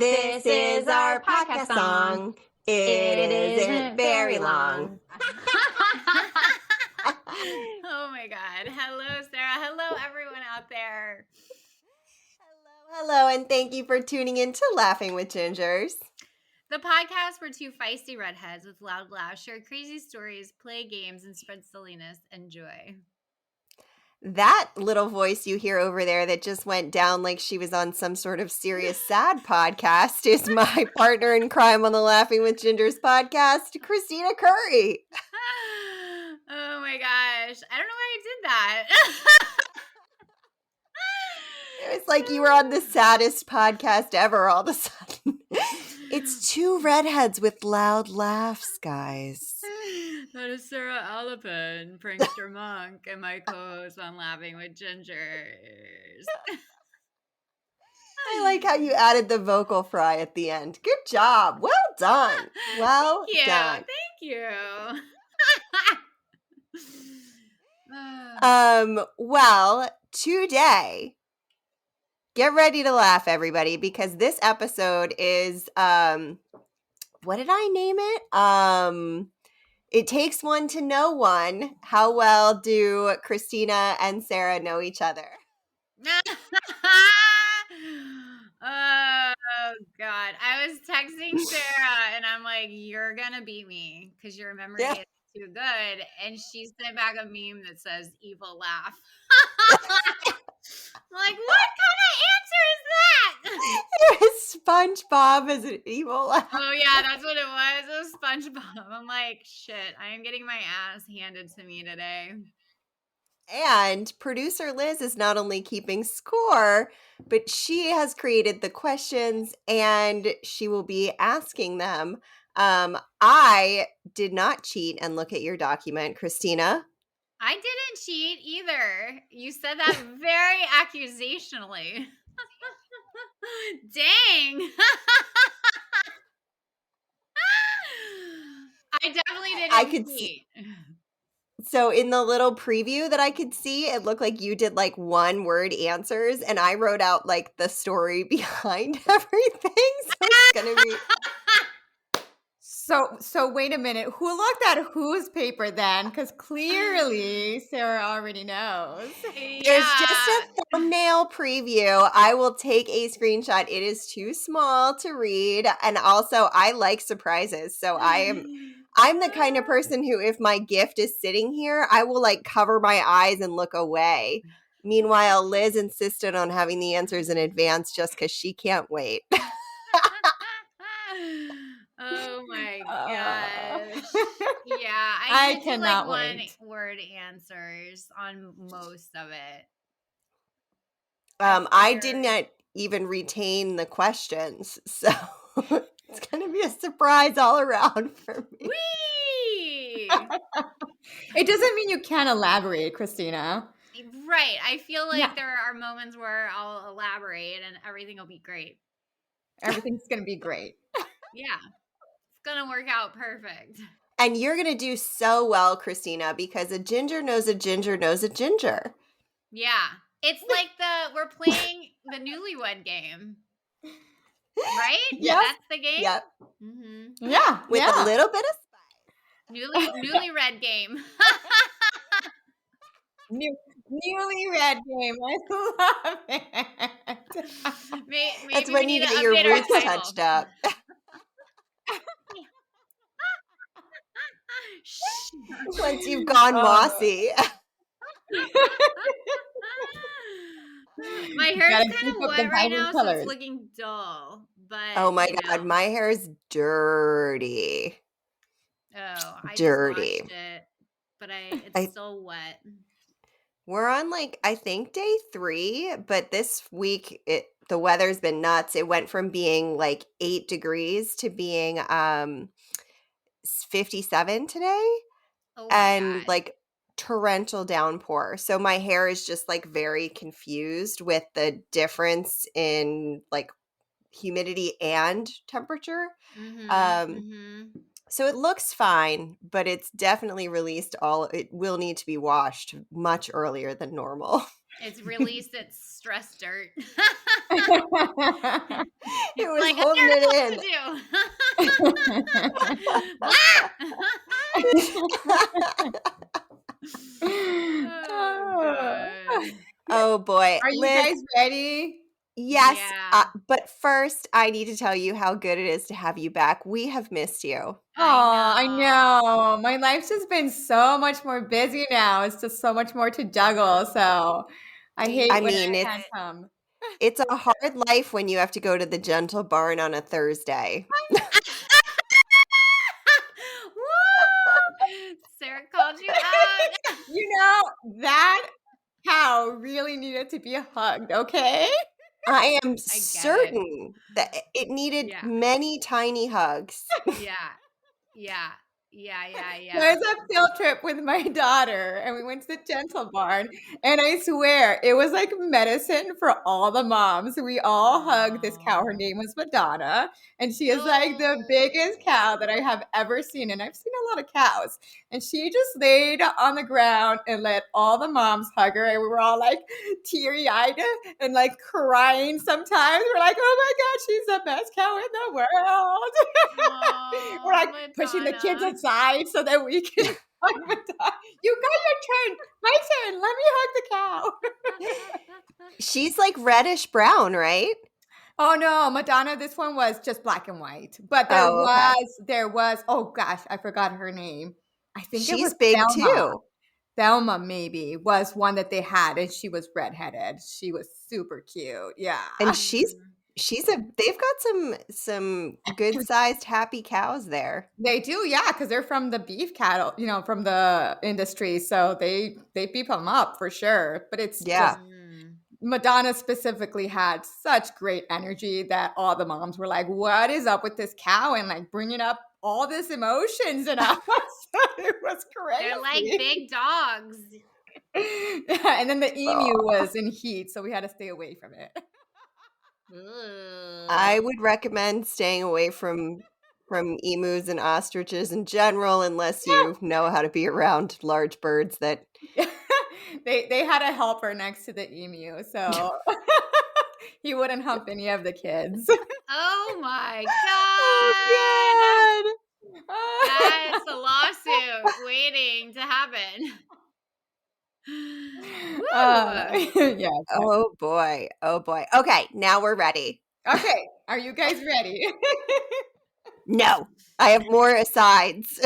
This is our podcast song. It isn't very long. Oh my God. Hello, Sarah. Hello, everyone out there. Hello, and thank you for tuning in to Laughing with Gingers. The podcast where two feisty redheads with loud laughs share crazy stories, play games, and spread silliness and joy. That little voice you hear over there that just went down like she was on some sort of serious sad podcast is my partner in crime on the Laughing with Gingers podcast, Kristina Curry. Oh my gosh. I don't know why I did that. It's like you were on the saddest podcast ever all of a sudden. It's two redheads with loud laughs, guys. That is Sarah Alapin, prankster monk, and my co-host on Laughing with Gingers. I like how you added the vocal fry at the end. Good job. Well done. Well done. Thank you. Well, today, get ready to laugh, everybody, because this episode is, what did I name it? It takes one to know one. How well do Kristina and Sarah know each other? Oh, God. I was texting Sarah, and I'm like, you're going to beat me because your memory is too good. And she sent back a meme that says evil laugh. I'm like, what kind of answer is that? It was SpongeBob as an evil laugh. Oh, yeah, that's what it was. It was SpongeBob. I'm like, shit, I am getting my ass handed to me today. And producer Liz is not only keeping score, but she has created the questions and she will be asking them. I did not cheat and look at your document, Kristina. I didn't cheat either. You said that very accusationally. Dang. I definitely didn't cheat. So in the little preview that I could see, it looked like you did like one word answers and I wrote out like the story behind everything. So it's going to be... So wait a minute. Who looked at whose paper then? Because clearly Sarah already knows. There's just a thumbnail preview. I will take a screenshot. It is too small to read. And also I like surprises. So I'm the kind of person who, if my gift is sitting here, I will like cover my eyes and look away. Meanwhile, Liz insisted on having the answers in advance just because she can't wait. Oh my gosh. Yeah, I did cannot like wait. one word answers on most of it. I didn't even retain the questions, so it's going to be a surprise all around for me. Whee! It doesn't mean you can't elaborate, Kristina. Right. I feel like there are moments where I'll elaborate and everything will be great. Everything's going to be great. Yeah. It's going to work out perfect. And you're going to do so well, Kristina, because a ginger knows a ginger knows a ginger. Yeah. It's like we're playing the newlywed game. Right? Yeah. That's the game? Yep. Mm-hmm. Yeah. With a little bit of spice. Newly red game. Newly red game. I love it. Maybe that's when you get your roots touched up. Once you've gone mossy. My hair is kind of wet right now, so it's looking dull. But oh my God, my hair is dirty. Oh, I dirty. just washed it, but it's still wet. We're on I think day 3, but this week the weather's been nuts. It went from being 8 degrees to being 57 today. Oh and God. Torrential downpour. So my hair is just very confused with the difference in humidity and temperature. So it looks fine, but it's definitely released it will need to be washed much earlier than normal. It's released its stress dirt. It was like, holding I it don't know what to do. Oh, God. Oh boy, Are you Liz. guys ready? Yes, Yeah. but first I need to tell you how good it is to have you back. We have missed you. I know. know. My life's just been so much more busy now. It's just so much more to juggle. So I We hate I when get mean, I it's can't come. it's a hard life when you have to go to the Gentle Barn on a Thursday. Woo! Sarah called you out. You know, that cow really needed to be hugged, okay? I am I get it. certain that it needed Yeah. many tiny hugs. Yeah. Yeah. Yeah. Yeah. I Yeah. was a field trip with my daughter and we went to the Gentle Barn and I swear it was like medicine for all the moms. We all hugged this cow. Her Aw. name was Madonna and she is like the Oh. biggest cow that I have ever seen and I've seen a lot of cows and she just laid on the ground and let all the moms hug her and we were all like teary-eyed and like crying sometimes. We're like, oh my God, she's the best cow in the world. We're Oh, like pushing the kids Madonna. aside so that we can hug Madonna. You got your turn. My turn. Let me hug the cow. She's like reddish brown, right? Oh no, Madonna, this one was just black and white. But Oh, okay. there was, oh gosh, I forgot her name. I think it was She's big Thelma. too. Thelma maybe was one that they had and she was redheaded. She was super cute. Yeah. And Mm. they've got some good sized happy cows there. They do, yeah, because they're from the beef cattle, from the industry, so they beef them up for sure. But it's Yeah. just Mm. Madonna specifically had such great energy that all the moms were like, "What is up with this cow?" and like bringing up all this emotions in us. It was They're like crazy. big dogs. And then the emu was in heat, so we had to stay away from it. I Ugh. would recommend staying away from emus and ostriches in general unless you know how to be around large birds that They had a helper next to the emu, so he wouldn't hump any of the kids. Oh my Oh God. That's a lawsuit waiting to happen. Woo! Yeah. Oh boy. Oh boy. Okay, now we're ready. Okay, are you guys ready? No. I have more asides.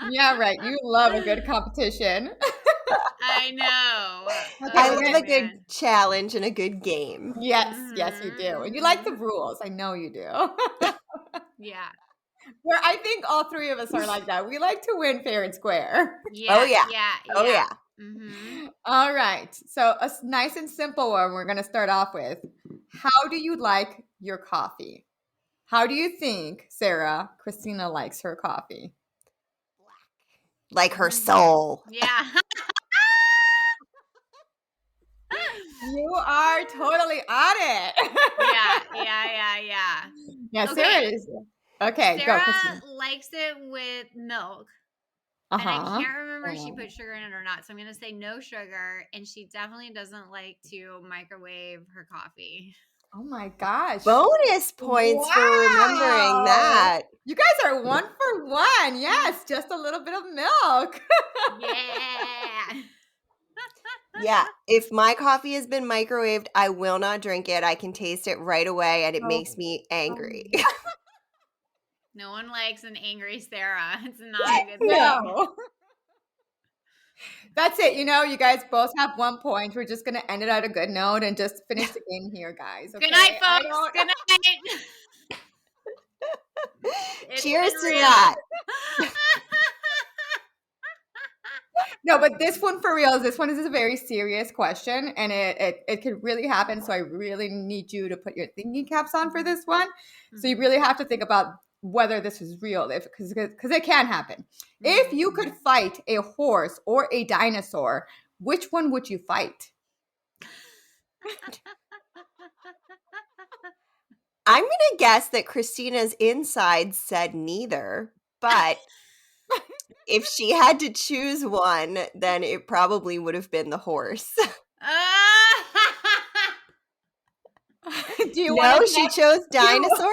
Yeah, right. You love a good competition. I know. Okay, I we're Oh love gonna. a good man. challenge and a good game. Yes, yes, you do. And you like the Mhm. rules. I know you do. Yeah. Where I think all three of us are like that. We like to win fair and square. Oh Yeah. yeah. Yeah. Oh Yeah. yeah. Mm-hmm. All right. So a nice and simple one we're going to start off with. How do you like your coffee? How do you think Sarah, Christina likes her coffee? Like her Mm. soul. Yeah. You are totally on it. Yeah. Yeah. Yeah. Yeah. Yeah, Okay. Sarah is. Okay, go, Sarah Christina. likes it with milk. And I Uh-huh. can't remember if she Oh. put sugar in it or not. So I'm going to say no sugar. And she definitely doesn't like to microwave her coffee. Oh my gosh. Bonus points for remembering Wow. that. You guys are 1 for 1. Yes, just a little bit of milk. Yeah. Yeah, if my coffee has been microwaved, I will not drink it. I can taste it right away and it Oh, makes me angry. No one likes an angry Sarah. It's not a good thing. No. That's it. You guys both have 1 point. We're just going to end it at a good note and just finish the game here, guys. Okay? Good night, I folks. don't. Good night. It's Cheers been to real. that. No, but this one for real, this one is a very serious question and it could really happen. So I really need you to put your thinking caps on for this one. So you really have to think about whether this is real, because it can happen. If you could fight a horse or a dinosaur, which one would you fight? I'm going to guess that Christina's inside said neither, but if she had to choose one, then it probably would have been the horse. Do you No, want she chose dinosaur?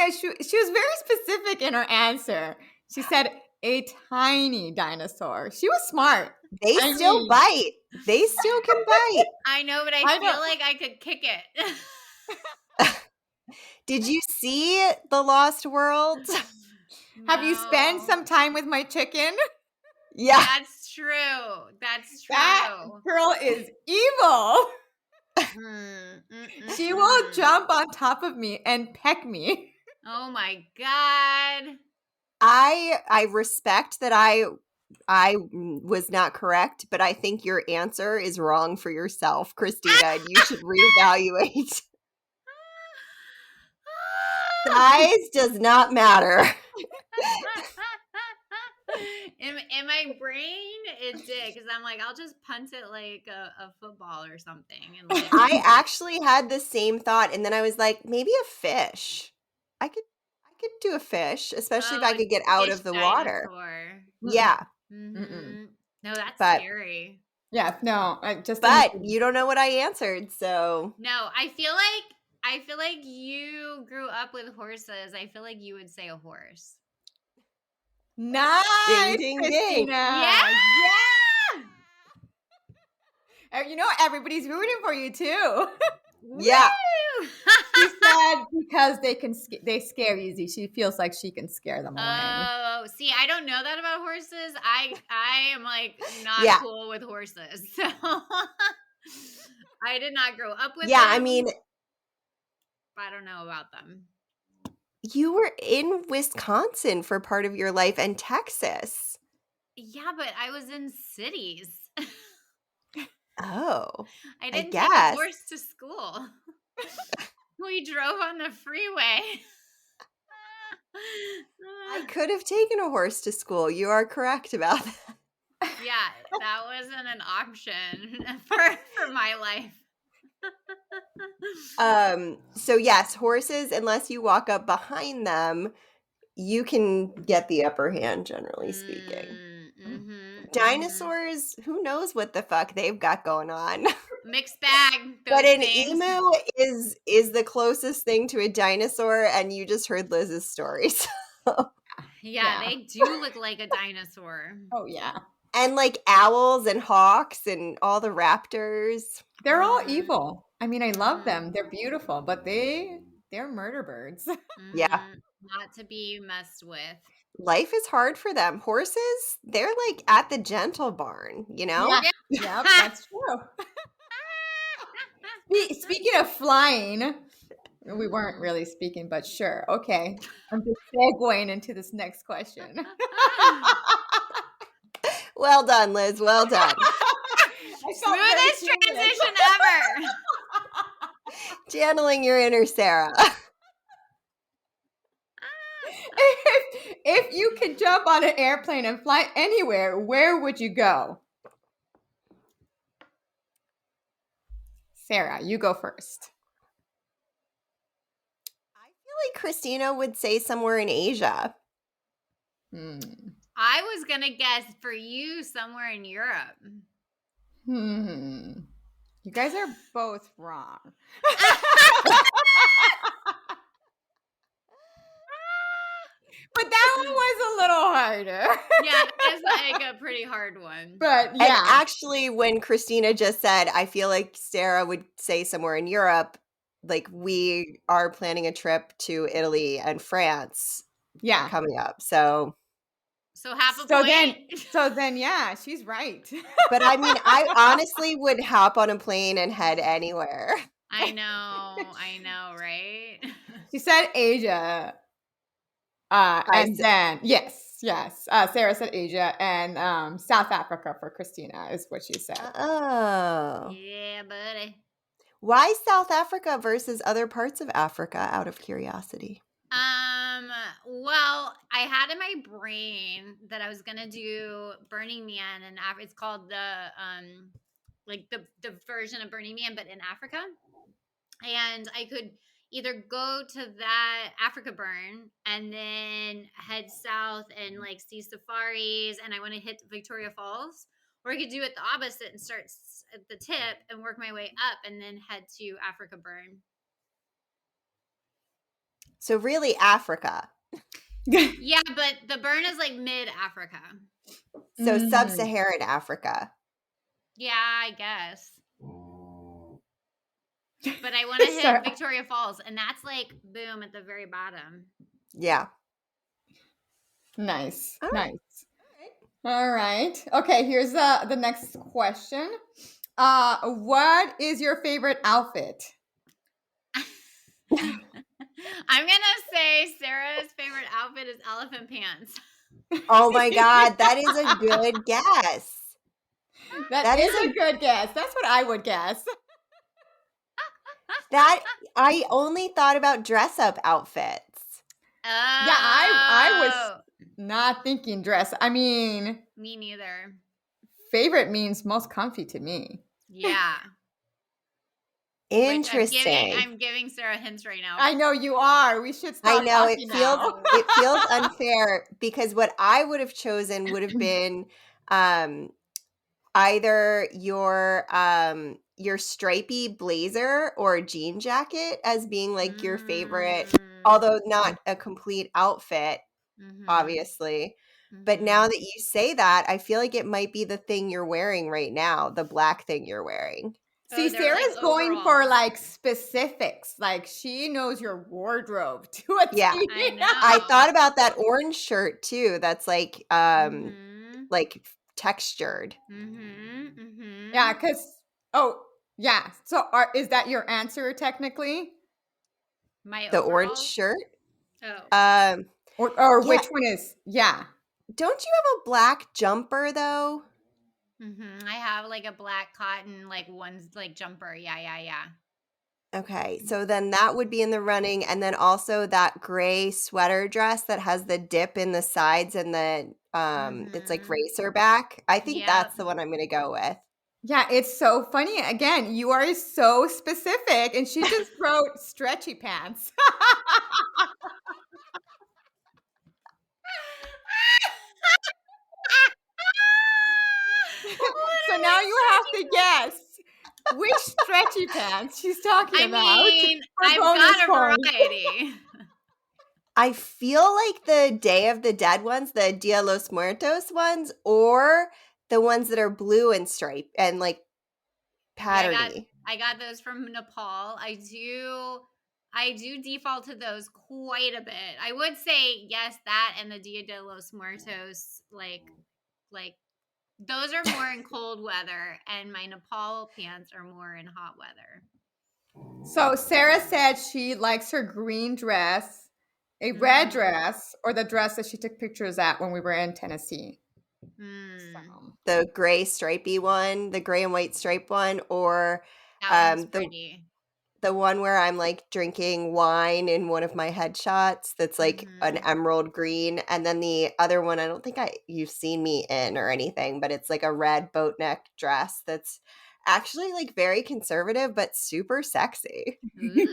she was very specific in her answer. She said a tiny dinosaur. She was smart. They I still mean, bite. They still can bite. I know, but I I feel know. like I could kick it. Did you see The Lost World? Have you spent No. some time with my chicken? Yeah. That's true. That's That true. girl is evil. She will jump on top of me and peck me. Oh my god. I respect that I was not correct, but I think your answer is wrong for yourself, Kristina, and you should reevaluate. Size does not matter. In my brain, it did because I'm like, I'll just punt it like a football or something, and like I actually had the same thought, and then I was like, maybe a fish. I could do a fish, especially if I a could get out fish of the water. dinosaur. Yeah, Mm-hmm. No, that's but scary. Yeah, no, I just but you don't know what I answered, so No, I feel like you grew up with horses. I feel like you would say a horse. nice, ding ding ding. Kristina. Yeah. You know, everybody's rooting for you too. Yeah. Woo! She said because they scare easy. She feels like she can scare them away. Oh, see, I don't know that about horses. I am like not Yeah. cool with horses. So I did not grow up with Yeah, them. I mean, I don't know about them. you were in Wisconsin for part of your life and Texas. Yeah, but I was in cities. Oh, I didn't take guess. a horse to school. We drove on the freeway. I could have taken a horse to school. You are correct about that. Yeah, that wasn't an option for my life. So yes, horses, unless you walk up behind them, you can get the upper hand, generally speaking. Mm-hmm, Dinosaurs, who knows what the fuck they've got going on. Mixed bag. But an things. emu is the closest thing to a dinosaur, and you just heard Liz's story. So. Yeah, they do look like a dinosaur. Oh yeah, And like owls and hawks and all the raptors. they're all evil. I mean, I love them. They're beautiful, but they're murder birds. Yeah. Not to be messed with. Life is hard for them. Horses, they're like at the gentle barn, you know? Yeah. Yep, that's true. Speaking of flying, we weren't really speaking, but sure. Okay. I'm just segueing into this next question. Well done, Liz. Well done. Smoothest transition ever. Channeling your inner Sarah. If you could jump on an airplane and fly anywhere, where would you go? Sarah, you go first. I feel like Kristina would say somewhere in Asia. I was going to guess for you somewhere in Europe. You guys are both wrong. But that one was a little harder. Yeah, that's like a pretty hard one. But yeah. And actually, when Kristina just said, I feel like Sarah would say somewhere in Europe, like we are planning a trip to Italy and France coming up. So half a point. So then, yeah, she's right. But I mean, I honestly would hop on a plane and head anywhere. I know, right? She said Asia. And then, yes. Sarah said Asia and South Africa for Kristina is what she said. Oh. Yeah, buddy. Why South Africa versus other parts of Africa, out of curiosity? Well, I had in my brain that I was gonna do Burning Man in Africa. It's called the version of Burning Man, but in Africa. And I could either go to that Africa burn and then head south and like see safaris, and I want to hit Victoria Falls, or I could do it the opposite and start at the tip and work my way up and then head to Africa burn. So really Africa. Yeah, but the burn is like mid-Africa. So Mhm. sub-Saharan Africa. Yeah, I guess. But I want to hit Sorry. Victoria Falls, and that's like boom at the very bottom. Yeah. Nice. All right. Nice. All right. Okay, here's the next question. What is your favorite outfit? I'm gonna say Sarah's favorite outfit is elephant pants. Oh my God, that is a good guess. That is a good guess. That's what I would guess. That I only thought about dress up outfits. Oh, Yeah, I was not thinking dress. I mean, me neither. favorite means most comfy to me. Yeah. Interesting. I'm giving Sarah hints right now. I know you are. We should I stop know talking it feels now. it feels unfair because what I would have chosen would have been either your stripy blazer or jean jacket as being like your favorite, although not a complete outfit, obviously. But now that you say that, I feel like it might be the thing you're wearing right now, the black thing you're wearing. See, Sarah's like going for like specifics. Like she knows your wardrobe to a Yeah. T. I know. I thought about that orange shirt too. That's like like textured. Yeah, because yeah. So is that your answer technically? My The orange overalls? shirt? Oh. Or Yeah. which one is? Yeah. Don't you have a black jumper though? I have like a black cotton like one's like jumper. Yeah. Okay, so then that would be in the running, and then also that gray sweater dress that has the dip in the sides and the it's like racer back. I think that's the one I'm gonna go with. Yeah, it's so funny. Again, you are so specific, and she just wrote stretchy pants. So now you have to guess which stretchy pants she's talking about. I mean, for I've bonus got a points. variety. I feel like the Day of the Dead ones, the Dia de los Muertos ones, or the ones that are blue and striped and like patterny. I got those from Nepal. I do default to those quite a bit. I would say yes, that and the Dia de los Muertos, like those are more in cold weather, and my Nepal pants are more in hot weather. So Sarah said she likes her green dress, a red dress, or the dress that she took pictures at when we were in Tennessee. So. The gray stripy one, the gray and white striped one, or that one's pretty. The one where I'm like drinking wine in one of my headshots that's like an emerald green, and then the other one I don't think you've seen me in or anything, but it's like a red boat neck dress that's actually like very conservative but super sexy. Ooh,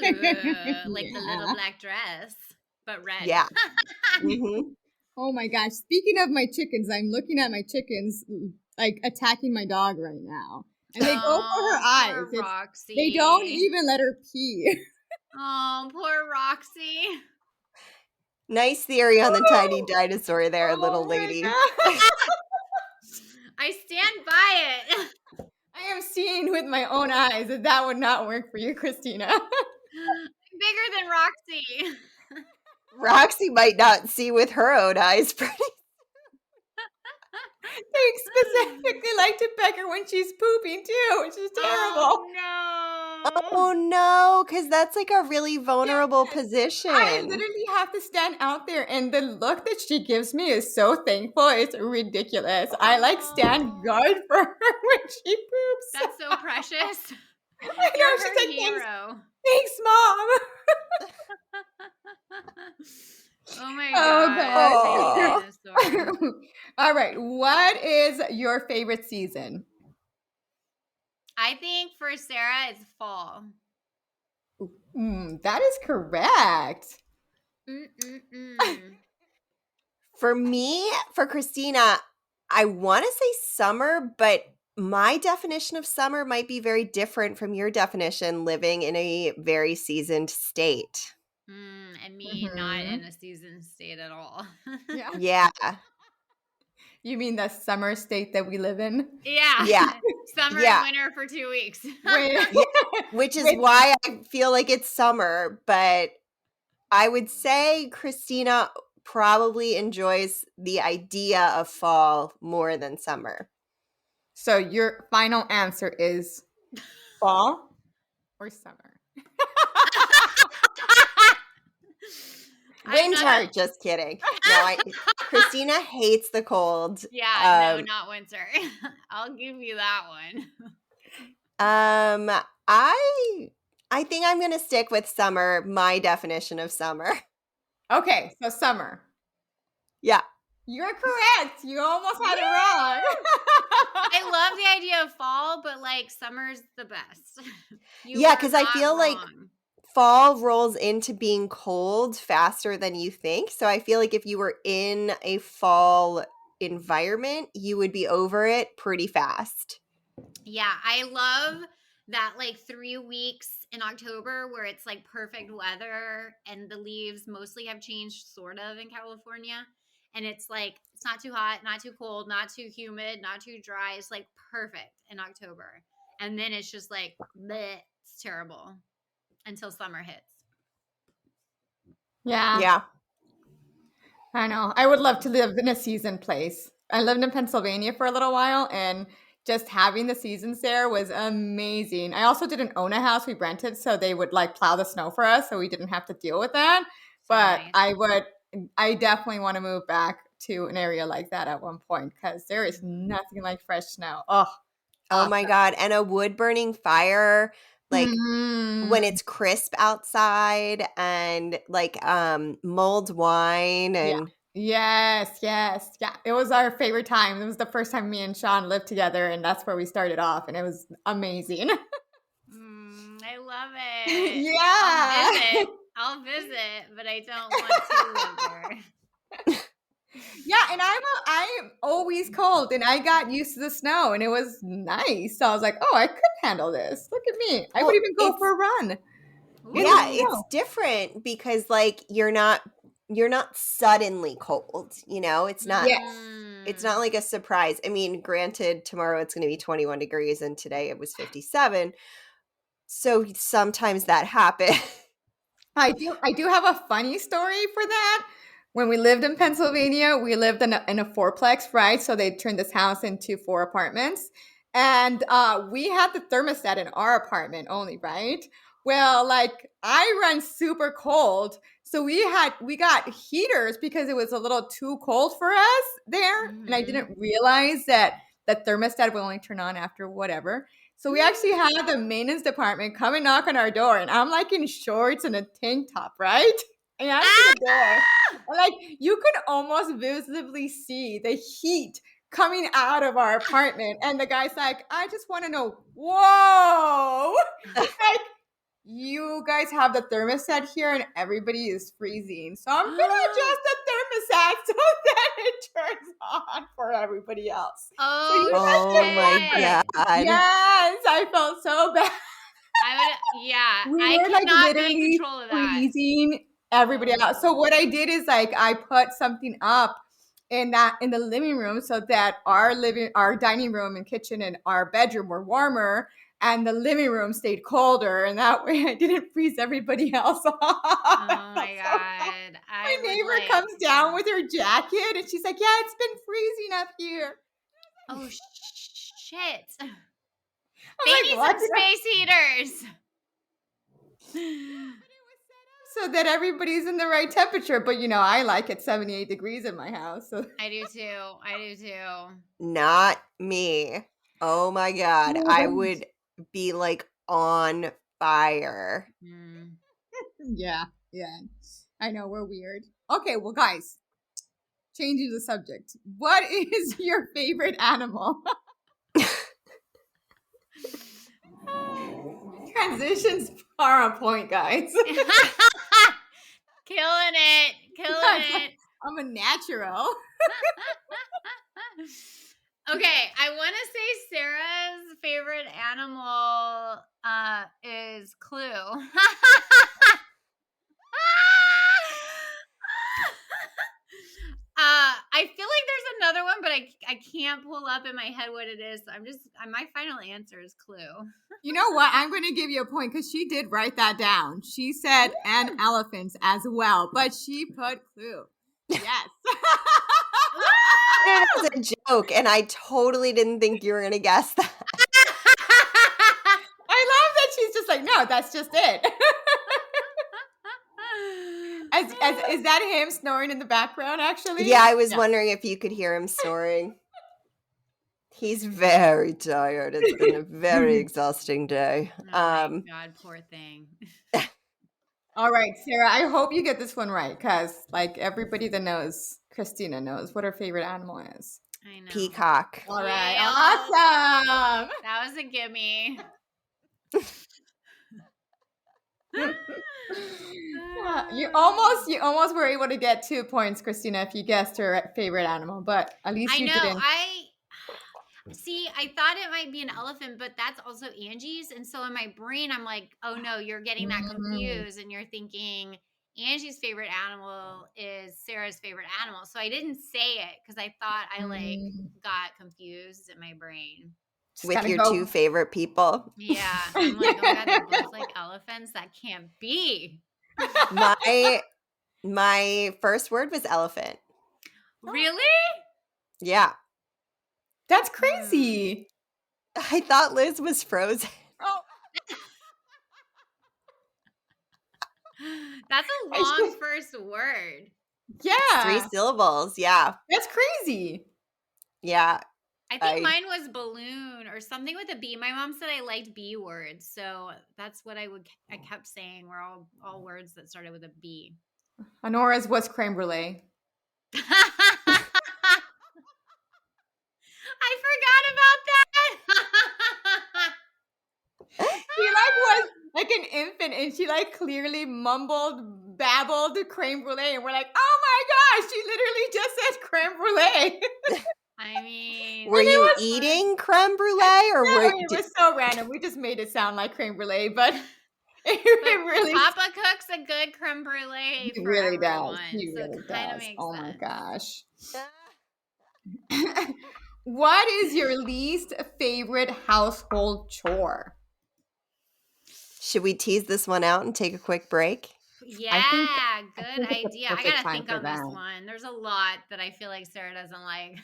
like the little black dress, but red. Yeah. Oh my gosh. Speaking of my chickens, I'm looking at my chickens like attacking my dog right now. And they go for her eyes. Roxy. They don't even let her pee. Oh, poor Roxy. Nice theory on the tiny dinosaur there, little lady. I stand by it. I am seeing with my own eyes that would not work for you, Kristina. I'm bigger than Roxy. Roxy might not see with her own eyes pretty. They specifically like to peck her when she's pooping too, which is terrible. Oh no, because that's like a really vulnerable position. I literally have to stand out there, and the look that she gives me is so thankful. It's ridiculous. I like stand guard for her when she poops. That's so precious. I know, You're she's her like, hero. Thanks, Mom. Oh my god. All right. What is your favorite season? I think for Sarah, it's fall. That is correct. For me, for Kristina, I want to say summer, but my definition of summer might be very different from your definition living in a very seasoned state. And me not in a season state at all. Yeah. Yeah. You mean the summer state that we live in? Yeah. Yeah. Summer Yeah. and winter for 2 weeks. Wait. Yeah. Which is why I feel like it's summer, but I would say Kristina probably enjoys the idea of fall more than summer. So your final answer is fall or summer? Winter, just kidding. No, Kristina hates the cold. Yeah, no, not winter. I'll give you that one. I think I'm gonna stick with summer, my definition of summer. Okay, so summer. Yeah. You're correct. You almost had it wrong. I love the idea of fall, but like summer's the best. Yeah, because I feel like fall rolls into being cold faster than you think. So I feel like if you were in a fall environment, you would be over it pretty fast. Yeah, I love that like 3 weeks in October where it's like perfect weather and the leaves mostly have changed sort of in California. And it's like, it's not too hot, not too cold, not too humid, not too dry. It's like perfect in October. And then it's just like, bleh, it's terrible until summer hits. Yeah. Yeah. I know. I would love to live in a season place. I lived in Pennsylvania for a little while, and just having the seasons there was amazing. I also didn't own a house. We rented, so they would like plow the snow for us, so we didn't have to deal with that. But nice. I definitely want to move back to an area like that at one point because there is nothing like fresh snow. Oh my God. And a wood burning fire, like when it's crisp outside, and like mulled wine and Yes. Yeah. It was our favorite time. It was the first time me and Sean lived together, and that's where we started off, and it was amazing. I love it. Yeah. I'll visit, but I don't want to live there. Yeah, and I'm always cold, and I got used to the snow, and it was nice. So I was like, oh, I could handle this. Look at me. I would even go for a run. Yeah, it's different because like you're not suddenly cold, you know? It's not it's not like a surprise. I mean, granted, tomorrow it's going to be 21 degrees and today it was 57. So sometimes that happens. I do have a funny story for that. When we lived in Pennsylvania, we lived in a fourplex, right? So they turned this house into 4 apartments. And we had the thermostat in our apartment only, right? Well, like I run super cold. So we got heaters because it was a little too cold for us there. And I didn't realize that the thermostat would only turn on after whatever. So we actually had the maintenance department come and knock on our door, and I'm like in shorts and a tank top, right? And I answer the door. And like you could almost visibly see the heat coming out of our apartment. And the guy's like, I just want to know, whoa. Like, you guys have the thermostat here and everybody is freezing. So I'm going to adjust the thermostat so that it turns on for everybody else. Oh, my God. Yes, I felt so bad. I cannot be in control of that. Freezing everybody else. So what I did is like I put something up in the living room so that our dining room and kitchen and our bedroom were warmer, and the living room stayed colder, and that way I didn't freeze everybody else off. Oh my God. My neighbor comes down with her jacket and she's like, yeah, it's been freezing up here. Oh shit. They need some space heaters. So that everybody's in the right temperature. But I like it 78 degrees in my house. So. I do too. Not me. Oh my God. I would be like on fire. Yeah. I know, we're weird. Okay, well, guys, changing the subject. What is your favorite animal? Transitions are on point, guys. Killing it. I'm a natural. Okay, I want to say Sarah's favorite animal is Clue. another one, but I can't pull up in my head what it is. My final answer is Clue. You know what? I'm going to give you a point because she did write that down. She said and elephants as well, but she put Clue. Yes. It was a joke, and I totally didn't think you were going to guess that. I love that she's just like, no, that's just it. Is that him snoring in the background, actually? Yeah, I was wondering if you could hear him snoring. He's very tired. It's been a very exhausting day. Oh my God, poor thing. All right, Sarah, I hope you get this one right because, like, everybody that knows Kristina knows what her favorite animal is. I know. Peacock. All right, Yeah. awesome. That was a gimme. You almost were able to get 2 points, Kristina, if you guessed her favorite animal, but at least you didn't. I thought it might be an elephant, but that's also Angie's. And so in my brain, I'm like, oh no, you're getting that confused. And you're thinking Angie's favorite animal is Sarah's favorite animal. So I didn't say it because I thought I got confused in my brain. With your 2 favorite people. Yeah. I'm like, oh my God, they're both like elephants? That can't be. My first word was elephant. Really? Yeah. That's crazy. I thought Liz was Frozen. Oh. That's a long first word. Yeah. 3 syllables. Yeah. That's crazy. Yeah. I think mine was balloon or something with a B. My mom said I liked B words, so that's what I kept saying. Were all words that started with a B. Honora's was creme brulee. I forgot about that. She was like an infant, and she clearly babbled creme brulee, and we're like, oh my gosh, she literally just said creme brulee. I mean, were you eating creme brulee or it was so random. We just made it sound like creme brulee, but it really Papa cooks a good creme brulee. He for really everyone, does. He so really it kind of does. makes Oh sense. my gosh. What is your least favorite household chore? Should we tease this one out and take a quick break? Yeah, good idea. I gotta think on this one. There's a lot that I feel like Sarah doesn't like.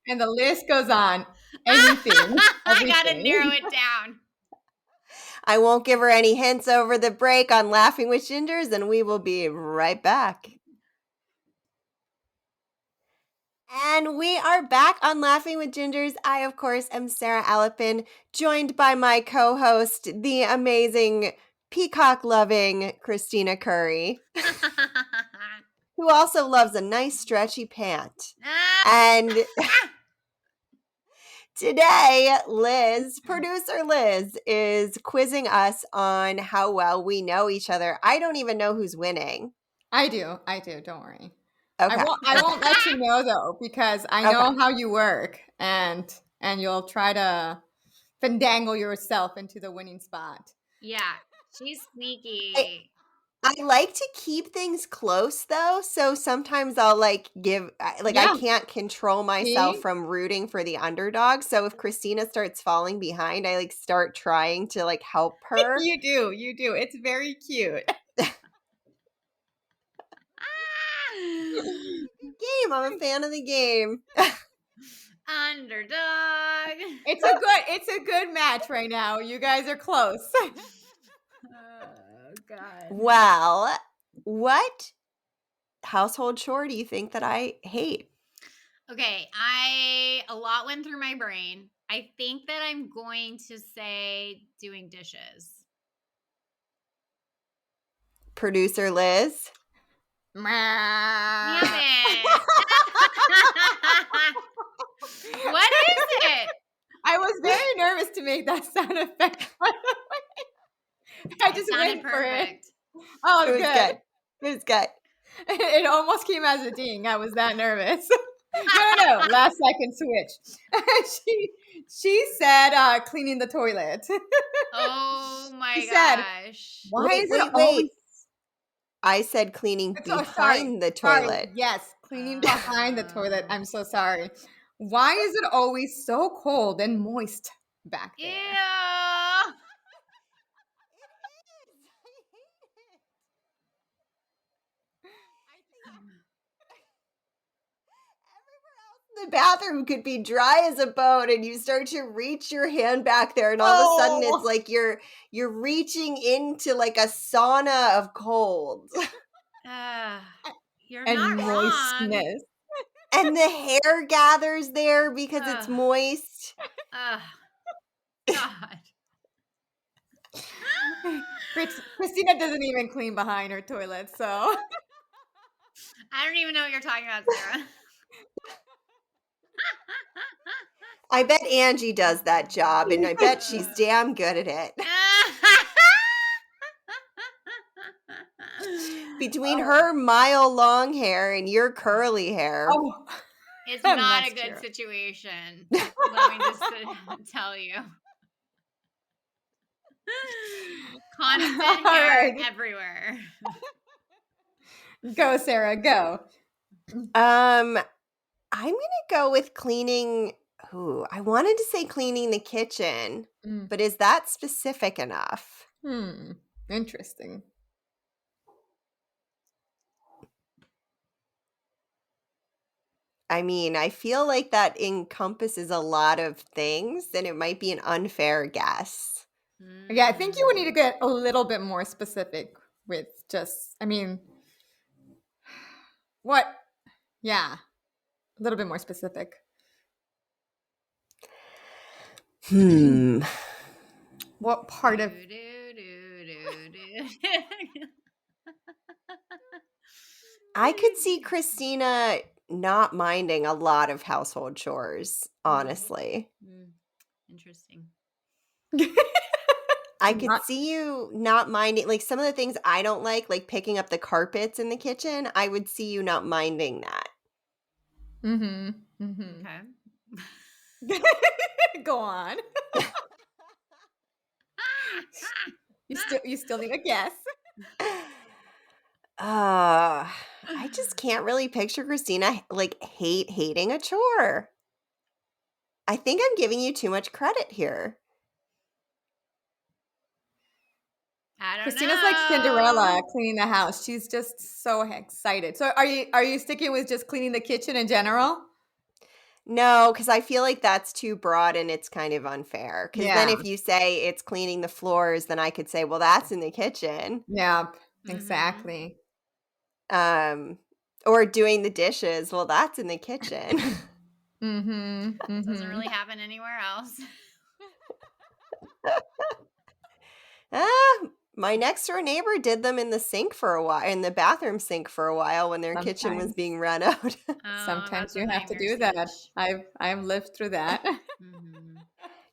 And the list goes on. Anything. I gotta narrow it down. I won't give her any hints over the break on Laughing with Gingers, and we will be right back. And we are back on Laughing with Gingers. I, of course, am Sarah Alipin, joined by my co-host, the amazing peacock-loving Kristina Curry, who also loves a nice stretchy pant. And today, producer Liz, is quizzing us on how well we know each other. I don't even know who's winning. I do. Don't worry. Okay. I won't let you know though, because I know how you work, and you'll try to fandangle yourself into the winning spot. Yeah, she's sneaky. I like to keep things close though, so sometimes I'll I can't control myself from rooting for the underdog. So if Kristina starts falling behind, I start trying to help her. You do. It's very cute. Game. I'm a fan of the game. Underdog. It's a good match right now. You guys are close. Oh God. Well, what household chore do you think that I hate? Okay, a lot went through my brain. I think that I'm going to say doing dishes. Producer Liz. Damn it. What is it? I was very nervous to make that sound effect. I just waited for it. Oh, it was good. It was good. It almost came as a ding. I was that nervous. No. Last second switch. She said cleaning the toilet. Oh my she said, gosh. Why is it always I said cleaning Oh, sorry. behind the Sorry. toilet. Yes, cleaning behind the toilet. I'm so sorry. Why is it always so cold and moist back Ew. there? The bathroom could be dry as a bone and you start to reach your hand back there and all of a sudden it's Oh. like you're reaching into like a sauna of cold. You're And not wrong. moistness. And the hair gathers there because it's Ugh. moist. Ugh. God. Kristina doesn't even clean behind her toilet, so. I don't even know what you're talking about, Sarah. I bet Angie does that job and I bet she's damn good at it. Between her mile-long hair and your curly hair. Oh. It's not That's a good true. situation. Let me just tell you. Constant hair right. everywhere. Go, Sarah, go. I'm gonna go with cleaning. Ooh, I wanted to say cleaning the kitchen, but is that specific enough? Interesting. I mean, I feel like that encompasses a lot of things, and it might be an unfair guess. Yeah, I think you would need to get a little bit more specific with just, I mean, what? Yeah, a little bit more specific. What part of? I could see Kristina not minding a lot of household chores, honestly. Interesting. I could see you not minding, like some of the things I don't like picking up the carpets in the kitchen. I would see you not minding that. Okay. Go on. You still need a guess. I just can't really picture Kristina like hating a chore. I think I'm giving you too much credit here. I don't Christina's know. like Cinderella cleaning the house. She's just so excited. So are you sticking with just cleaning the kitchen in general? No, because I feel like that's too broad and it's kind of unfair. Because then Yeah. if you say it's cleaning the floors, then I could say, well, that's in the kitchen. Yep. Exactly. Or doing the dishes. Well, that's in the kitchen. Doesn't really happen anywhere else. My next door neighbor did them in the sink for a while, in the bathroom sink for a while when their kitchen was being run out. Sometimes you have to do that. I've lived through that.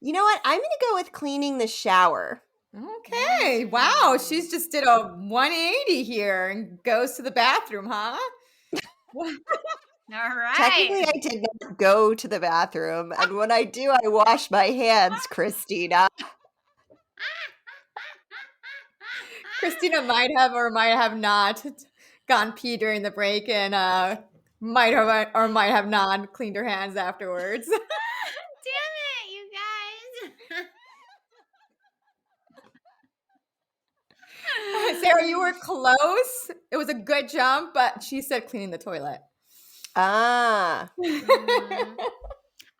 You know what? I'm going to go with cleaning the shower. Okay. Wow. She's just did a 180 here and goes to the bathroom, huh? All right. Technically, I did not go to the bathroom. And when I do, I wash my hands, Kristina. Kristina might have or might have not gone pee during the break and might have or might have not cleaned her hands afterwards. Damn it, you guys. Sarah, you were close. It was a good jump, but she said cleaning the toilet.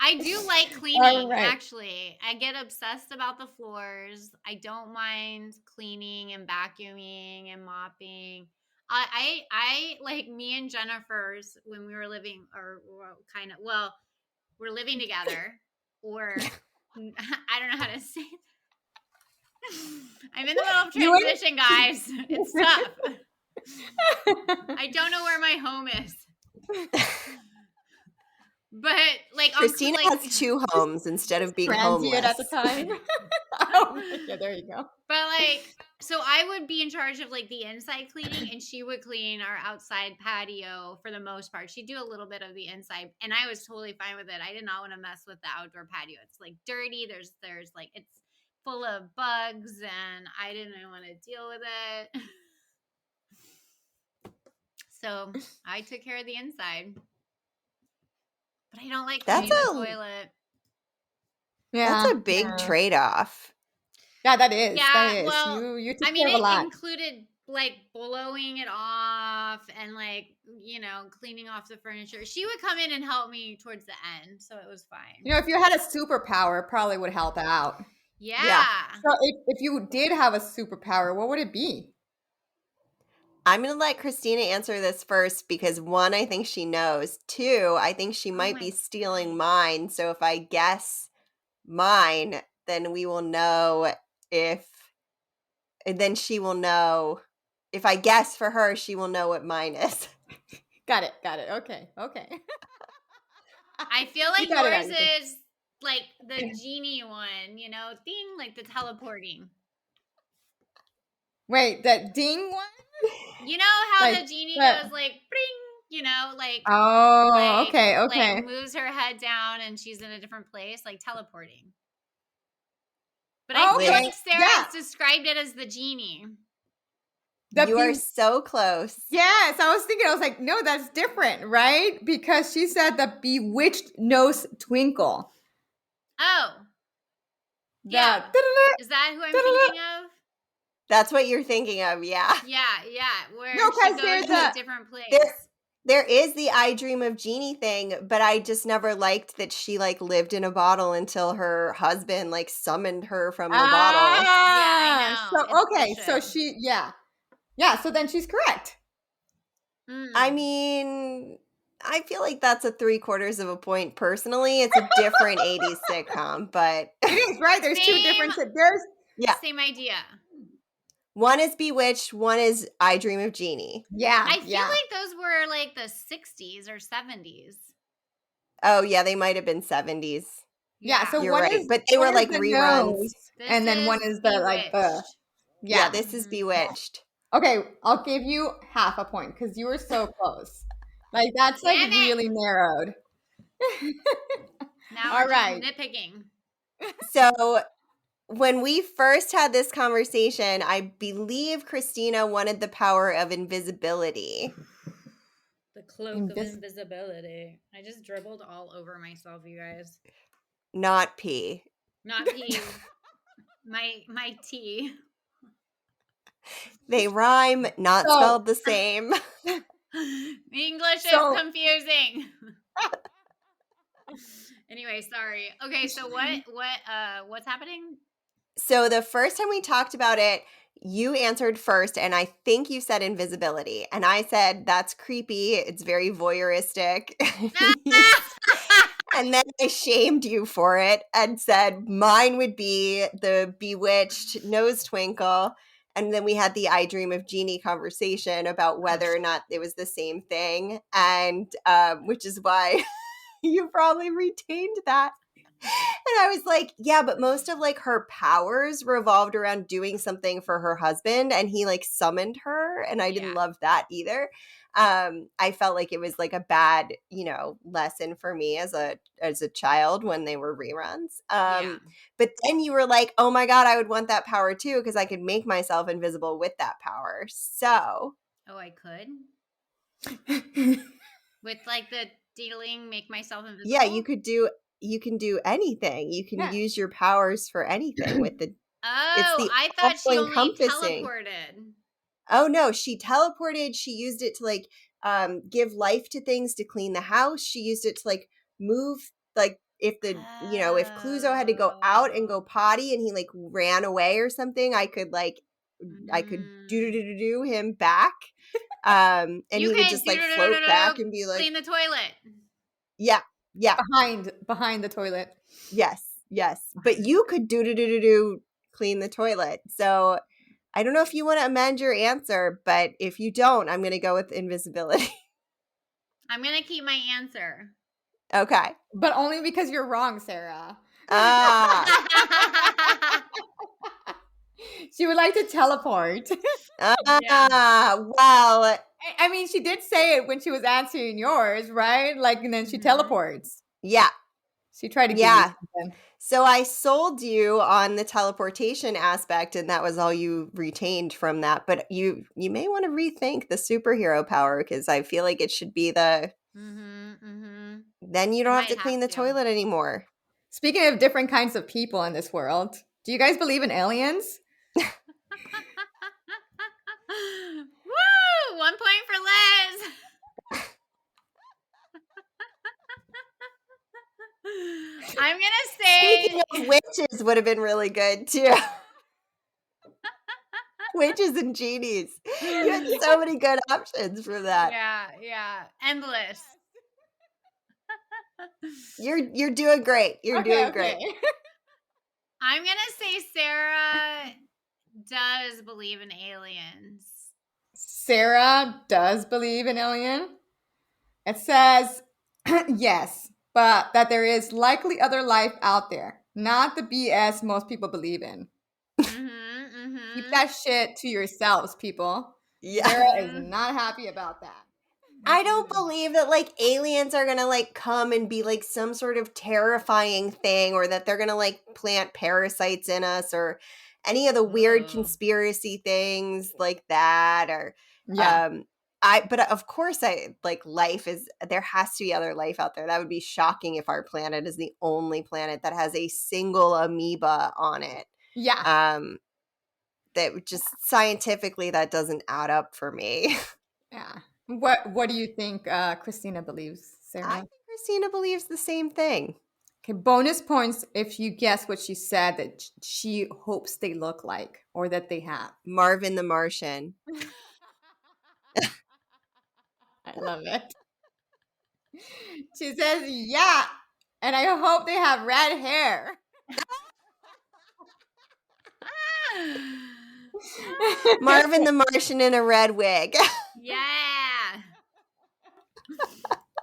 I do like cleaning, right. actually. I get obsessed about the floors. I don't mind cleaning and vacuuming and mopping. I like me and Jennifer's when we were living, or we're living together, or I don't know how to say that. I'm in the middle of transition, guys. It's tough. I don't know where my home is. But like Kristina has two homes instead of being homeless at the time. Oh, yeah, there you go. But like, so I would be in charge of like the inside cleaning, and she would clean our outside patio for the most part. She'd do a little bit of the inside, and I was totally fine with it. I did not want to mess with the outdoor patio. It's like dirty. There's like it's full of bugs, and I didn't want to deal with it. So I took care of the inside. But I don't like That's cleaning the a- toilet. Yeah. That's a big yeah. trade-off. Yeah, that is. Yeah, That is. well, You I took mean, care of a it lot. included like blowing it off and like, cleaning off the furniture. She would come in and help me towards the end, so it was fine. You know, if you had a superpower, it probably would help out. Yeah. So if you did have a superpower, what would it be? I'm going to let Kristina answer this first because one, I think she knows. Two, I think she might my be stealing mine. So if I guess mine, then we will know then she will know. If I guess for her, she will know what mine is. Got it. Okay. I feel like You got it, yours Allison. is like the genie one, thing, like the teleporting. Wait, that ding one? You know how Like, the genie what? goes like bring, like Oh, okay. like moves her head down and she's in a different place, like teleporting. But I feel Okay. like Sarah has described it as the genie. You are so close. Yes, I was thinking, I was like, no, that's different, right? Because she said the bewitched nose twinkle. Oh. Yeah. Is that who I'm thinking of? That's what you're thinking of, yeah. Yeah. Where No, she 'cause goes there's to a different place. There is the I Dream of Jeannie thing, but I just never liked that she like lived in a bottle until her husband like summoned her from the bottle. Yeah, I know. So okay, It's so she so then she's correct. I mean, I feel like that's a 3/4 of a point personally. It's a different 80s sitcom, but It is, right? There's two different Same idea. One is Bewitched, one is I Dream of Jeannie. Yeah. I feel like those were like the 60s or 70s. Oh, yeah, they might have been 70s. Yeah, so you're one right. is But they were like the reruns. nose, and then one is the like the Yeah, this is Bewitched. Okay, I'll give you half a point because you were so close. Like that's like really narrowed. Now All we're right. just nitpicking. So when we first had this conversation, I believe Kristina wanted the power of invisibility. The cloak of invisibility. I just dribbled all over myself, you guys. Not pee. Not pee. my tea. They rhyme, not spelled the same. English is confusing. Anyway, sorry. Okay, so what's happening? So the first time we talked about it, you answered first, and I think you said invisibility. And I said, that's creepy. It's very voyeuristic. And then I shamed you for it and said mine would be the Bewitched nose twinkle. And then we had the I Dream of Jeannie conversation about whether or not it was the same thing. And which is why you probably retained that. And I was like, yeah, but most of like her powers revolved around doing something for her husband, and he like summoned her, and I didn't love that either. I felt like it was like a bad, lesson for me as a child when they were reruns. But then you were like, oh my God, I would want that power too, because I could make myself invisible with that power. So I could? With like the dealing, make myself invisible? Yeah, you can do anything. You can use your powers for anything with the I thought she only teleported. Oh no, she teleported. She used it to like give life to things, to clean the house. She used it to like move, like if if Cluzo had to go out and go potty and he like ran away or something, I could do him back. And he would just like float back and be like, clean the toilet. Yeah. Behind the toilet. Yes. But you could do clean the toilet. So I don't know if you want to amend your answer, but if you don't, I'm going to go with invisibility. I'm going to keep my answer. Okay. But only because you're wrong, Sarah. She would like to teleport. Well. I mean, she did say it when she was answering yours, right? Like, and then she teleports. Yeah. She tried to give you something. So I sold you on the teleportation aspect, and that was all you retained from that. But you may want to rethink the superhero power, because I feel like it should be the. Then you don't have Might to clean the have to. toilet anymore. Speaking of different kinds of people in this world, do you guys believe in aliens? Woo! 1 point for Liz. I'm gonna say Speaking of witches, would have been really good too. Witches and genies. You had so many good options for that. yeah, endless. You're doing great. You're doing great. I'm gonna say Sarah does believe in aliens. Sarah does believe in alien. It says yes, but that there is likely other life out there, not the BS most people believe in. Keep that shit to yourselves, people. Yeah. Sarah is not happy about that. I don't believe that like aliens are gonna like come and be like some sort of terrifying thing, or that they're gonna like plant parasites in us, or any of the weird conspiracy things like that, or Yeah. but of course I like life is, there has to be other life out there. That would be shocking if our planet is the only planet that has a single amoeba on it. Yeah. That would just scientifically, that doesn't add up for me. Yeah. What do you think Kristina believes, Sarah? I think Kristina believes the same thing. Okay, bonus points if you guess what she said that she hopes they look like or that they have. Marvin the Martian. I love it. She says, yeah, and I hope they have red hair. Marvin the Martian in a red wig. Yeah.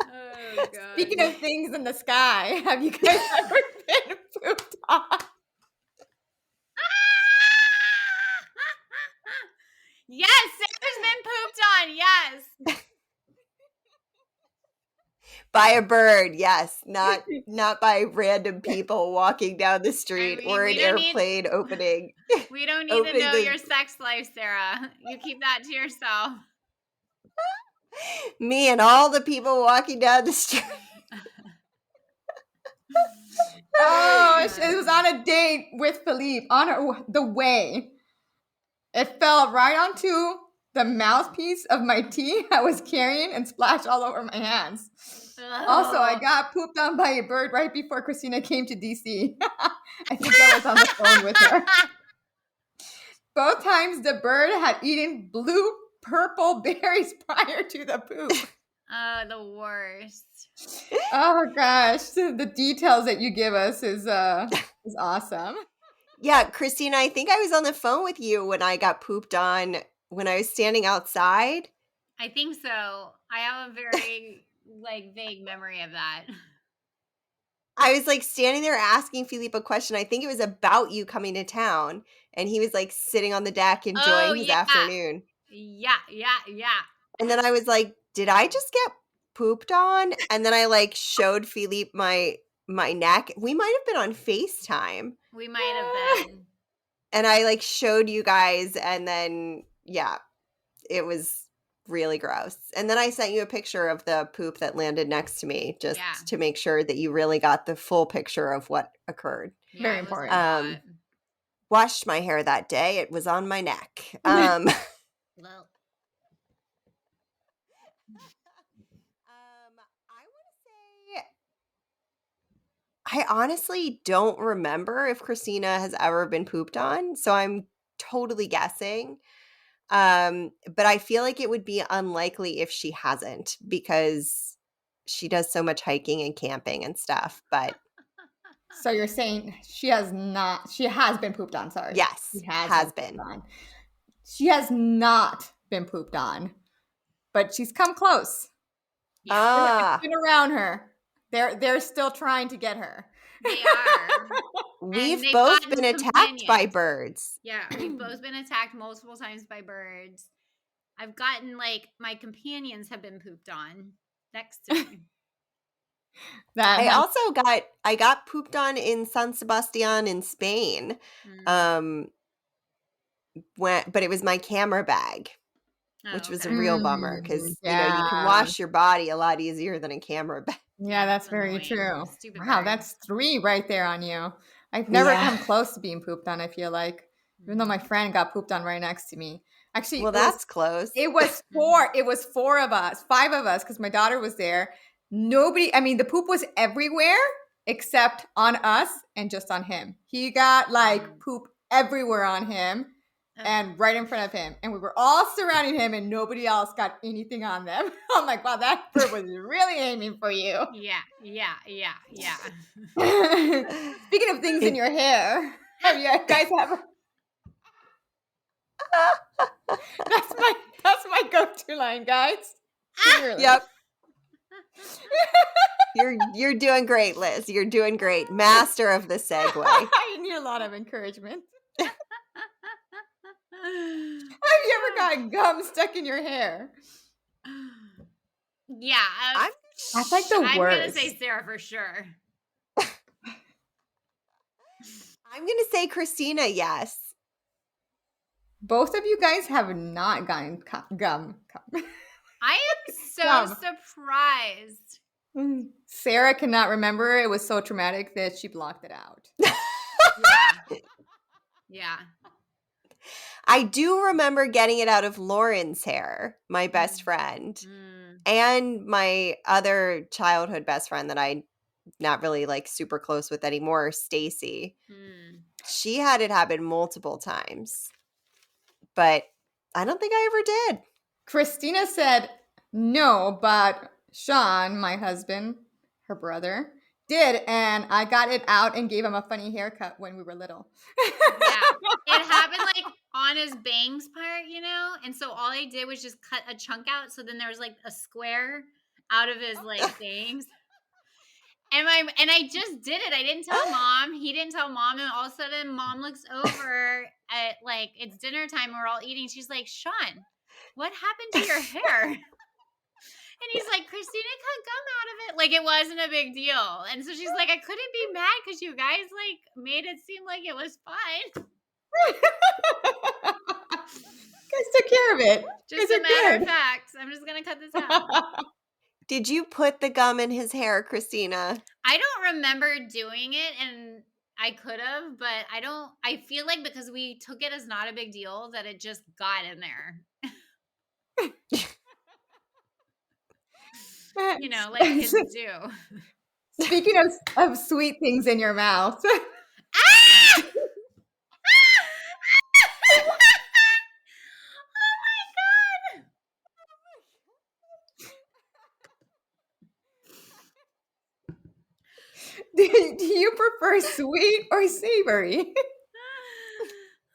Oh, God. Speaking of things in the sky, have you guys ever been pooped on? Yes, Sarah's been pooped on. Yes. By a bird, yes. Not by random people walking down the street, or an airplane opening. We don't need to know your sex life, Sarah. You keep that to yourself. Me and all the people walking down the street. Oh, it was on a date with Philippe on the way. It fell right onto the mouthpiece of my tea I was carrying and splashed all over my hands. Also, I got pooped on by a bird right before Kristina came to DC. I think I was on the phone with her. Both times the bird had eaten blue purple berries prior to the poop. The worst. Oh gosh, the details that you give us is awesome. Yeah, Kristina, I think I was on the phone with you when I got pooped on when I was standing outside. I think so. I have a very vague memory of that. I was like standing there asking Philippe a question. I think it was about you coming to town, and he was like sitting on the deck enjoying his afternoon. Yeah. And then I was like, did I just get pooped on? And then I like showed Philippe my neck. We might have been on FaceTime. We might have been. And I like showed you guys, and then yeah, it was really gross. And then I sent you a picture of the poop that landed next to me, just to make sure that you really got the full picture of what occurred. Yeah, very important. Washed my hair that day. It was on my neck. Well. I want to say, I honestly don't remember if Kristina has ever been pooped on, so I'm totally guessing. But I feel like it would be unlikely if she hasn't, because she does so much hiking and camping and stuff. But so you're saying she has been pooped on, sorry. Yes, she has been. She has not been pooped on, but she's come close. It's been around her. They're still trying to get her. They are. We've both been attacked by birds. Yeah, we've both been attacked multiple times by birds. I've gotten my companions have been pooped on next to me. I got pooped on in San Sebastian in Spain. Mm. But it was my camera bag, Oh, which was a okay. real bummer because you can Yeah. wash your body a lot easier than a camera bag. Yeah, that's very annoying. true. Stupid Wow, bird. that's 3 right there on you. I've never Yeah. come close to being pooped on, I feel like. Even though my friend got pooped on right next to me. Actually, Well, that's close. it was 4 of us, 5 of us, because my daughter was there. Nobody, I mean, the poop was everywhere except on us and just on him. He got like poop everywhere on him and right in front of him. And we were all surrounding him and nobody else got anything on them. I'm like, wow, that bird was really aiming for you. Yeah. Speaking of things in your hair, have you guys ever? That's my go-to line, guys. Literally. Yep. You're doing great, Liz. You're doing great. Master of the segue. I need a lot of encouragement. Have you ever got gum stuck in your hair? Yeah. That's like the I'm worst. going to say Sarah for sure. I'm going to say Kristina, yes. Both of you guys have not gotten gum. I am so surprised. Sarah cannot remember. It was so traumatic that she blocked it out. Yeah. I do remember getting it out of Lauren's hair, my best friend, and my other childhood best friend that I'm not really like super close with anymore, Stacy. She had it happen multiple times, but I don't think I ever did. Kristina said no, but Sean, my husband, her brother, did, and I got it out and gave him a funny haircut when we were little. Yeah, it happened like on his bangs part, and so all I did was just cut a chunk out, so then there was like a square out of his like bangs. And I just did it. I didn't tell mom. He didn't tell mom, and all of a sudden mom looks over at like it's dinner time and we're all eating. She's like, Sean, what happened to your hair? And he's like, Kristina cut gum out of it. Like, it wasn't a big deal. And so she's like, I couldn't be mad because you guys, like, made it seem like it was fine. You guys took care of it. Just a matter of fact. I'm just going to cut this out. Did you put the gum in his hair, Kristina? I don't remember doing it, and I could have, but I feel like because we took it as not a big deal that it just got in there. Like kids do. Speaking of sweet things in your mouth. Ah! Oh my God. Do you prefer sweet or savory?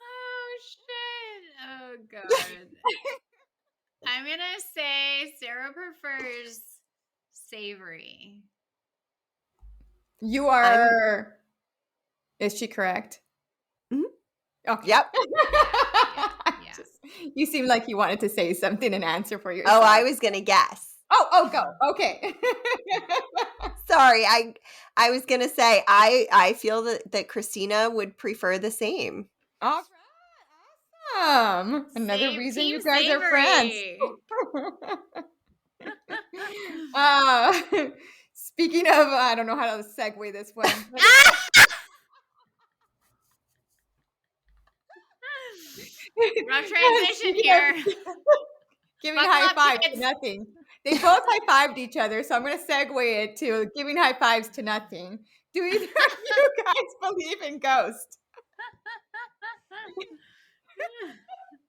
Oh, shit. Oh, God. I'm going to say Sarah prefers savory. You are... Is she correct? Mm-hmm. Okay. Yep. Yeah. You seem like you wanted to say something and answer for yourself. Oh, I was going to guess. Oh, go. Okay. Sorry, I was going to say, I feel that Kristina would prefer the same. All right. Awesome. Another reason you guys are friends. Speaking of, I don't know how to segue this one. Rough transition here. Giving high fives to nothing. They both high-fived each other, so I'm going to segue it to giving high fives to nothing. Do either of you guys believe in ghosts?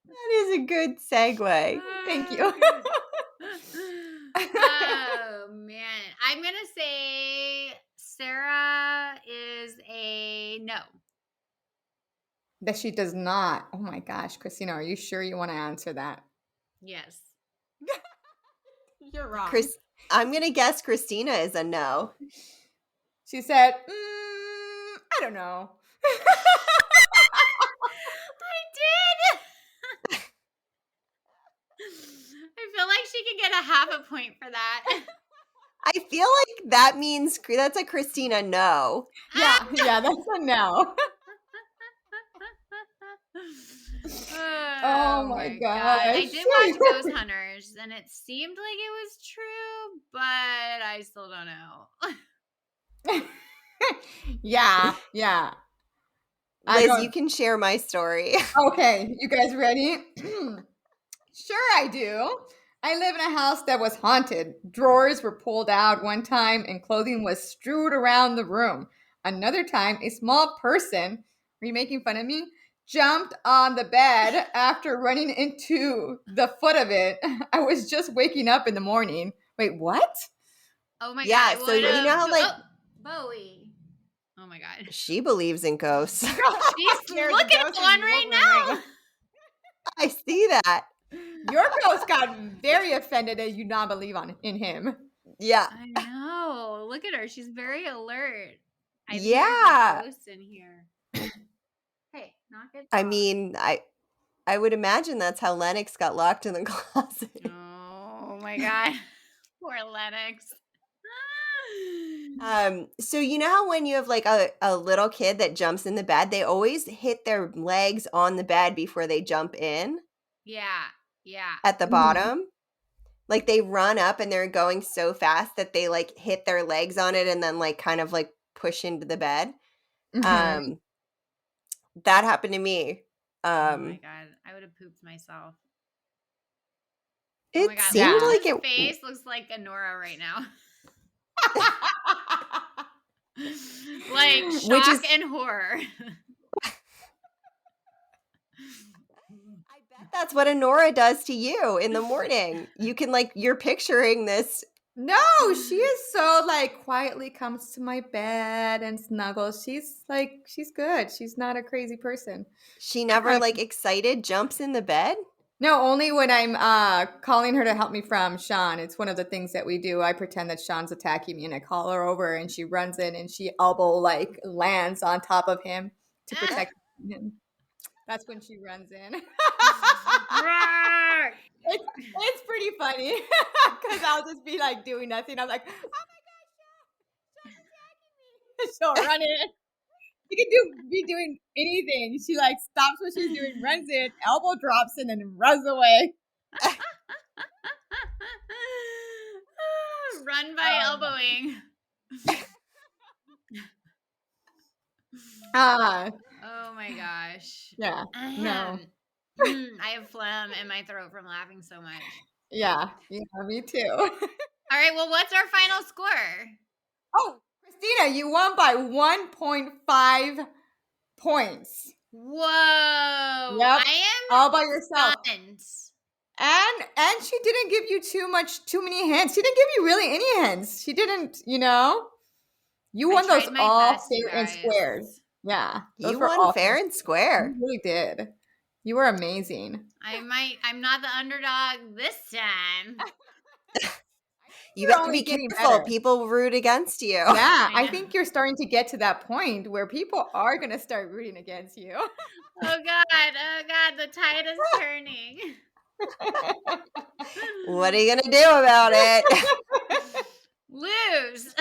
That is a good segue. Thank you. Oh, man. I'm going to say Sarah is a no. That she does not. Oh my gosh, Kristina, are you sure you want to answer that? Yes. You're wrong. I'm going to guess Kristina is a no. She said, I don't know. I did. I feel like she could get a half a point for that. I feel like that means that's a Kristina no. Yeah, that's a no. Oh my my gosh. God. I did watch Ghost Hunters and it seemed like it was true, but I still don't know. Yeah. Liz, you can share my story. Okay, you guys ready? Sure, I do. I live in a house that was haunted. Drawers were pulled out one time and clothing was strewed around the room. Another time, a small person, are you making fun of me? Jumped on the bed after running into the foot of it. I was just waking up in the morning. Wait, what? Oh my Yeah, God. so you know how like Bowie. Oh my God. she believes in ghosts. She's There's looking at ghosts one in right Wolverine. now. I see that. Your ghost got very offended that you not believe in him. Yeah. I know. Look at her. She's very alert. I think Yeah. there's a ghost in here. Hey, knock it I off. mean, I would imagine that's how Lennox got locked in the closet. Oh my God. Poor Lennox. So you know how when you have like a little kid that jumps in the bed, they always hit their legs on the bed before they jump in Yeah. at the bottom. Like they run up and they're going so fast that they like hit their legs on it and then like kind of like push into the bed. Mhm. That happened to me. Oh my God. I would have pooped myself. It Oh my God. seemed Yeah. like Liz's it. face looks like a Nora right now. Like shock and horror. I bet that's what Honora does to you in the morning. You can like you're picturing this. No, she is so like quietly comes to my bed and snuggles. She's good. She's not a crazy person. She never like excited jumps in the bed. No, only when I'm calling her to help me from Sean. It's one of the things that we do. I pretend that Sean's attacking me and I call her over and she runs in and she elbow like lands on top of him to protect him. That's when she runs in. It's pretty funny because I'll just be like doing nothing. I'm like, oh my gosh, Sean's attacking me. She'll run in. She can be doing anything. She like stops what she's doing, runs in, elbow drops in, and runs away. Run by elbowing. Oh my gosh. Yeah. No. I have phlegm in my throat from laughing so much. Yeah, me too. All right, well, what's our final score? Oh, Kristina, you won by 1.5 points. Whoa. Yep. I am all by yourself. stunned. And she didn't give you too many hints. She didn't give you really any hints. She didn't, You won those all fair and squares. Yeah. You won fair and square. You really did. You were amazing. I'm not the underdog this time. You have to be careful. People root against you. Yeah, I think you're starting to get to that point where people are going to start rooting against you. Oh God, the tide is turning. What are you going to do about it? Lose.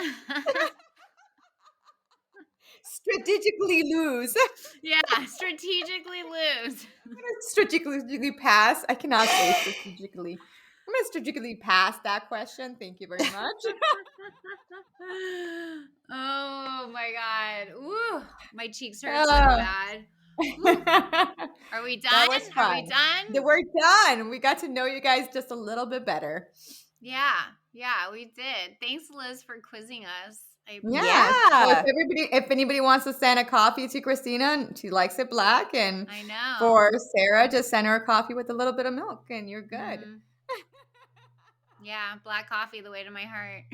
Strategically lose. Yeah, strategically lose. I'm going to strategically pass. I cannot say strategically. I'm going to strategically pass that question. Thank you very much. Oh my God. Ooh, my cheeks hurt so bad. Are we done? That was fun. Are we done? We're done. We got to know you guys just a little bit better. Yeah, we did. Thanks, Liz, for quizzing us. Yeah. So if anybody wants to send a coffee to Kristina, she likes it black. And I know. For Sarah, just send her a coffee with a little bit of milk and you're good. Mm-hmm. Yeah, black coffee, the way to my heart.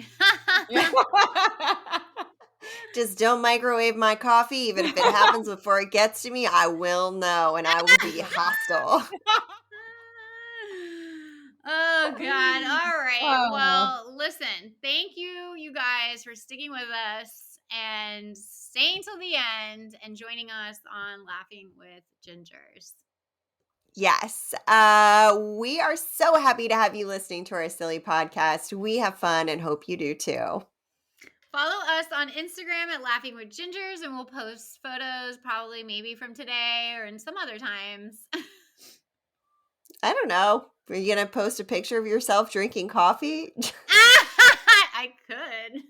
Just don't microwave my coffee. Even if it happens before it gets to me, I will know and I will be hostile. Oh, God. All right. Well, listen, thank you guys, for sticking with us and staying till the end and joining us on Laughing with Gingers. Yes. We are so happy to have you listening to our silly podcast. We have fun and hope you do too. Follow us on Instagram at Laughing with Gingers, and we'll post photos probably maybe from today or in some other times. I don't know. Are you going to post a picture of yourself drinking coffee? I could.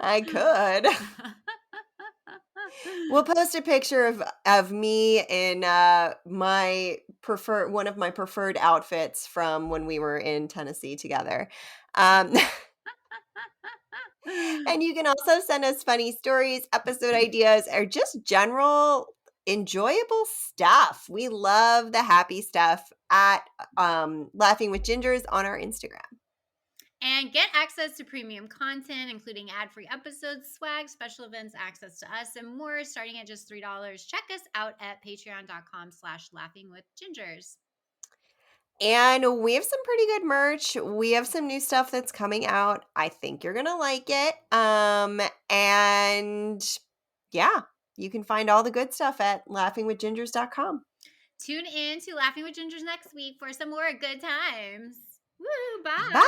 I could. We'll post a picture of me in one of my preferred outfits from when we were in Tennessee together. And you can also send us funny stories, episode ideas, or just general enjoyable stuff. We love the happy stuff at Laughing with Gingers on our Instagram. And get access to premium content, including ad-free episodes, swag, special events, access to us, and more, starting at just $3. Check us out at patreon.com/laughingwithgingers. And we have some pretty good merch. We have some new stuff that's coming out. I think you're going to like it. And yeah, you can find all the good stuff at laughingwithgingers.com. Tune in to Laughing with Gingers next week for some more good times. Woo, bye. Bye.